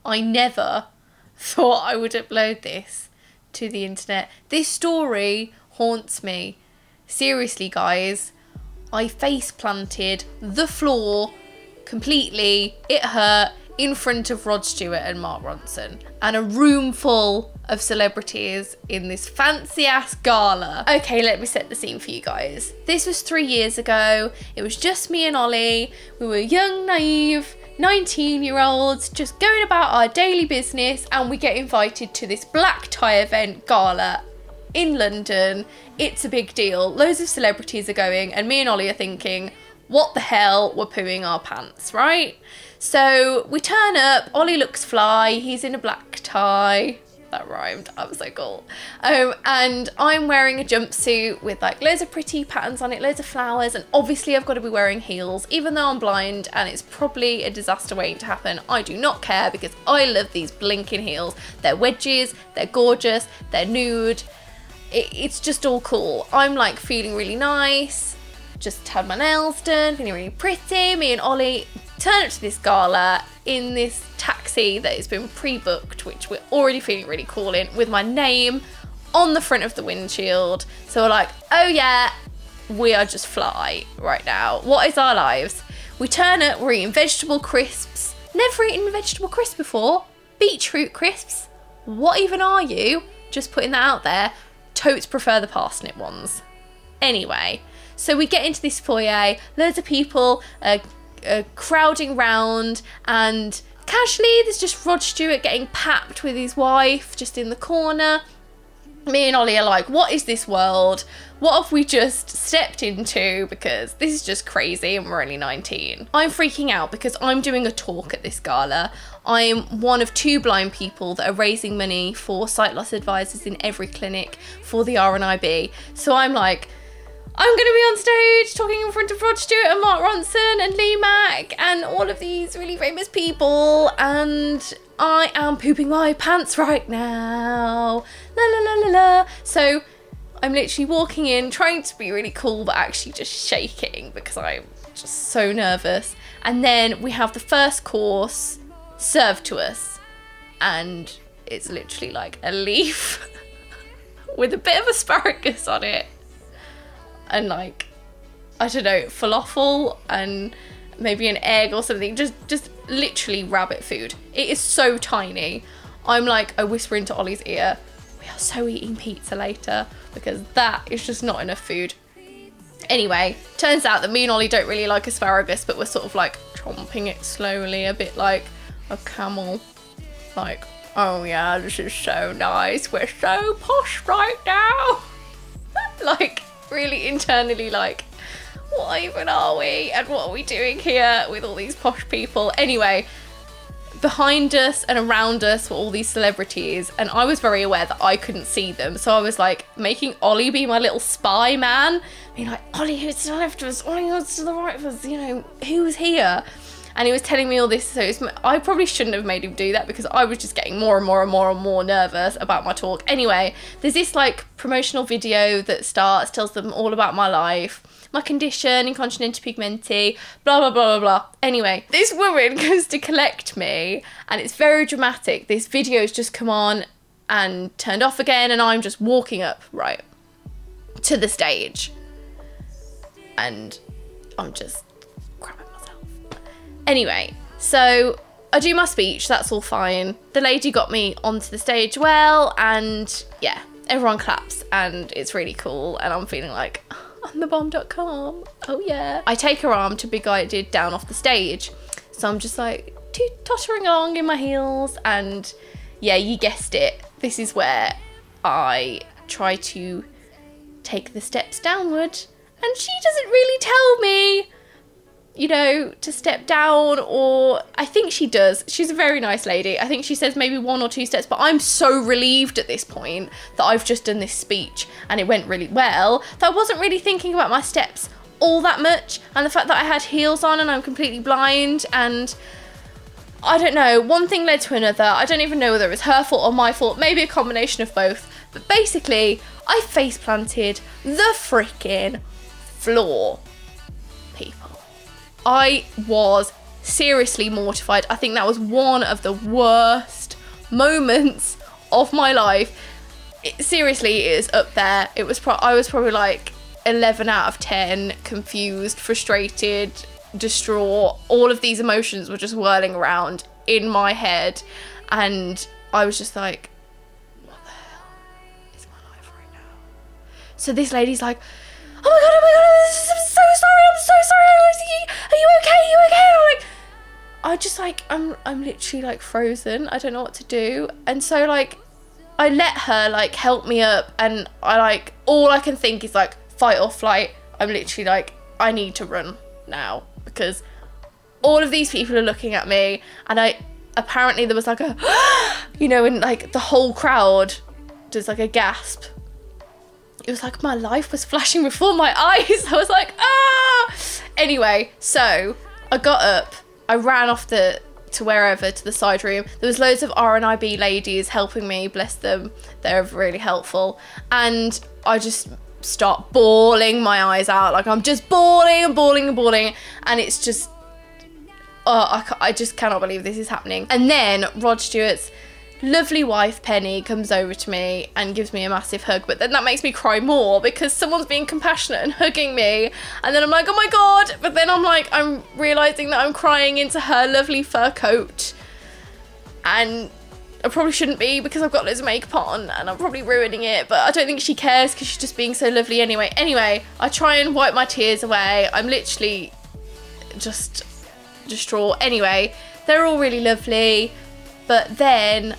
I never thought I would upload this to the internet. This story haunts me. Seriously, guys, I face planted the floor completely. It hurt in front of Rod Stewart and Mark Ronson and a room full of celebrities in this fancy ass gala. Okay, let me set the scene for you guys. This was 3 years ago. It was just me and Ollie. We were young, naive 19-year-olds just going about our daily business, and we get invited to this black tie event gala in London. It's a big deal. Loads of celebrities are going, and me and Ollie are thinking, what the hell, we're pooing our pants, right? So we turn up, Ollie looks fly, he's in a black tie. That rhymed, I was so cool. And I'm wearing a jumpsuit with like loads of pretty patterns on it, loads of flowers, and obviously I've got to be wearing heels, even though I'm blind and it's probably a disaster waiting to happen. I do not care because I love these blinking heels. They're wedges, they're gorgeous, they're nude. It's just all cool. I'm like feeling really nice, just had my nails done, feeling really pretty. Me and Ollie turn up to this gala in this taxi that has been pre-booked, which we're already feeling really cool in, with my name on the front of the windshield. So we're like, oh yeah, we are just fly right now. What is our lives? We turn up, we're eating vegetable crisps. Never eaten vegetable crisps before. Beetroot crisps. What even are you? Just putting that out there. Totes prefer the parsnip ones. Anyway, so we get into this foyer, loads of people crowding round, and casually there's just Rod Stewart getting papped with his wife just in the corner. Me and Ollie are like, what is this world? What have we just stepped into? Because this is just crazy and we're only 19. I'm freaking out because I'm doing a talk at this gala. I'm one of 2 blind people that are raising money for sight loss advisors in every clinic for the RNIB. So I'm like, I'm going to be on stage talking in front of Rod Stewart and Mark Ronson and Lee Mack and all of these really famous people, and I am pooping my pants right now. La la la la la. So I'm literally walking in, trying to be really cool, but actually just shaking because I'm just so nervous. And then we have the first course served to us, and it's literally like a leaf with a bit of asparagus on it. And like, I don't know, falafel and maybe an egg or something. Just literally rabbit food. It is so tiny. I'm like, I whisper into Ollie's ear, we are so eating pizza later, because that is just not enough food. Anyway, turns out that me and Ollie don't really like asparagus, but we're sort of like chomping it slowly, a bit like a camel. Like, oh yeah, this is so nice. We're so posh right now. Like, really internally like, what even are we and what are we doing here with all these posh people? Anyway, behind us and around us were all these celebrities, and I was very aware that I couldn't see them, so I was like making Ollie be my little spy man, being like, Ollie, who's to the left of us, Ollie, who's to the right of us, you know, who's here? And he was telling me all this, so I probably shouldn't have made him do that because I was just getting more and more and more and more nervous about my talk. Anyway, there's this like promotional video that starts, tells them all about my life, my condition, incontinent pigmenti, blah, blah, blah, blah, blah. Anyway, this woman goes to collect me, and it's very dramatic. This video's just come on and turned off again, and I'm just walking up, right, to the stage. And I'm just crapping myself. Anyway, so I do my speech, that's all fine. The lady got me onto the stage well, and yeah, everyone claps, and it's really cool, and I'm feeling like, I'm the bomb.com, oh yeah. I take her arm to be guided down off the stage. So I'm just like tottering along in my heels, and yeah, you guessed it. This is where I try to take the steps downward, and she doesn't really tell me, you know, to step down, or I think she does. She's a very nice lady. I think she says maybe 1 or 2 steps, but I'm so relieved at this point that I've just done this speech and it went really well that I wasn't really thinking about my steps all that much, and the fact that I had heels on and I'm completely blind, and I don't know, one thing led to another. I don't even know whether it was her fault or my fault, maybe a combination of both, but basically I face planted the freaking floor, people. I was seriously mortified. I think that was one of the worst moments of my life. Seriously, it is up there. I was probably like 11 out of 10, confused, frustrated, distraught. All of these emotions were just whirling around in my head, and I was just like, what the hell is my life right now? So this lady's like, oh my god, I'm so sorry, are you okay, And I'm literally like frozen. I don't know what to do. And so like I let her like help me up, and all I can think is like fight or flight. I'm literally like, I need to run now, because all of these people are looking at me, and apparently there was like a you know, and like the whole crowd does like a gasp. It was like my life was flashing before my eyes. I was like, ah! Anyway, so I got up, I ran off to wherever, to the side room. There was loads of RNIB ladies helping me, bless them. They're really helpful. And I just start bawling my eyes out. Like I'm just bawling and bawling and bawling. And it's just, I just cannot believe this is happening. And then Rod Stewart's lovely wife Penny comes over to me and gives me a massive hug, but then that makes me cry more because someone's being compassionate and hugging me, and then I'm like, oh my god, but then I'm realizing that I'm crying into her lovely fur coat, and I probably shouldn't be because I've got loads of makeup on and I'm probably ruining it, but I don't think she cares because she's just being so lovely anyway. I try and wipe my tears away. I'm literally just distraught. Anyway, they're all really lovely, but then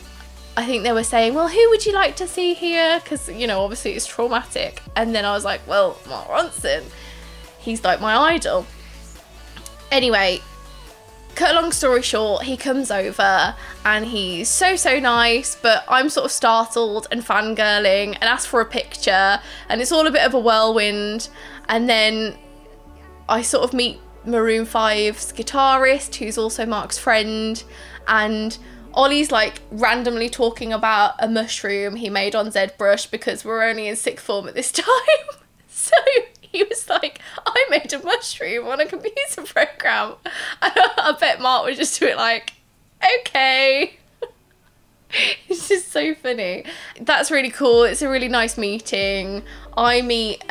I think they were saying, well, who would you like to see here? Because, you know, obviously it's traumatic. And then I was like, well, Mark Ronson. He's like my idol. Anyway, cut a long story short, he comes over and he's so nice, but I'm sort of startled and fangirling and ask for a picture, and it's all a bit of a whirlwind. And then I sort of meet Maroon 5's guitarist, who's also Mark's friend, and Ollie's like randomly talking about a mushroom he made on ZBrush because we're only in sixth form at this time. So he was like, I made a mushroom on a computer program. And I bet Mark was just doing like, okay. It's just so funny. That's really cool. It's a really nice meeting. I meet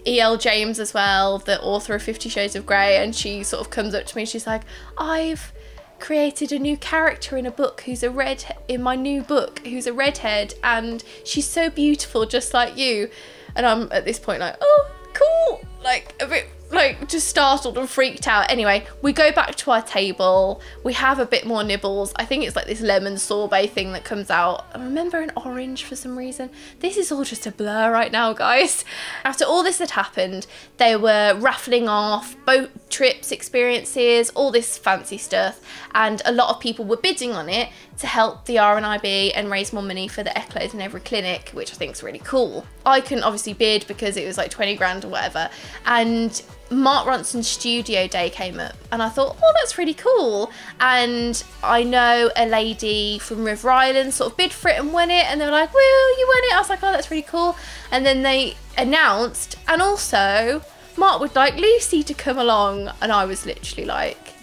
E.L. James as well, the author of 50 Shades of Grey, and she sort of comes up to me. She's like, I've created a new character in a book in my new book who's a redhead, and she's so beautiful just like you. And I'm at this point like, oh cool, like a bit like just startled and freaked out. Anyway, we go back to our table, we have a bit more nibbles. I think it's like this lemon sorbet thing that comes out. I remember an orange for some reason. This is all just a blur right now, guys. After all this had happened, they were raffling off boat trips, experiences, all this fancy stuff, and a lot of people were bidding on it to help the RNIB and raise more money for the Eclos in every clinic, which I think is really cool. I couldn't obviously bid because it was like 20 grand or whatever, and Mark Ronson's studio day came up, and I thought, oh, that's really cool. And I know a lady from River Island sort of bid for it and won it, and they were like, woo, you won it. I was like, oh, that's really cool. And then they announced, and also Mark would like Lucy to come along, and I was literally like,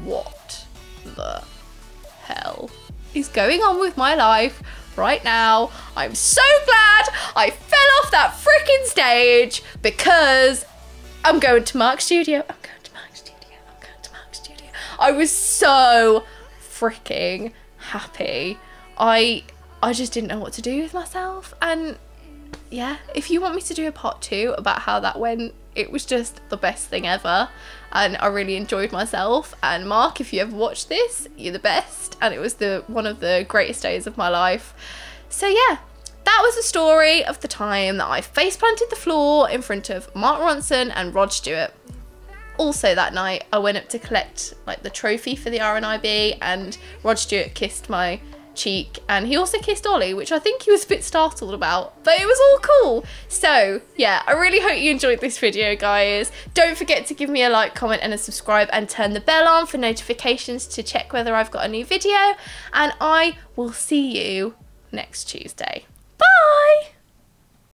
what the hell is going on with my life right now? I'm so glad I fell off that freaking stage because I'm going to Mark's studio. I was so freaking happy. I just didn't know what to do with myself. And yeah, if you want me to do a part 2 about how that went, it was just the best thing ever. And I really enjoyed myself. And Mark, if you ever watch this, you're the best. And it was one of the greatest days of my life. So yeah, that was the story of the time that I face planted the floor in front of Mark Ronson and Rod Stewart. Also that night, I went up to collect like the trophy for the RNIB, and Rod Stewart kissed my cheek, and he also kissed Ollie, which I think he was a bit startled about, but it was all cool. So yeah, I really hope you enjoyed this video, guys. Don't forget to give me a like, comment and a subscribe, and turn the bell on for notifications to check whether I've got a new video, and I will see you next Tuesday. Bye!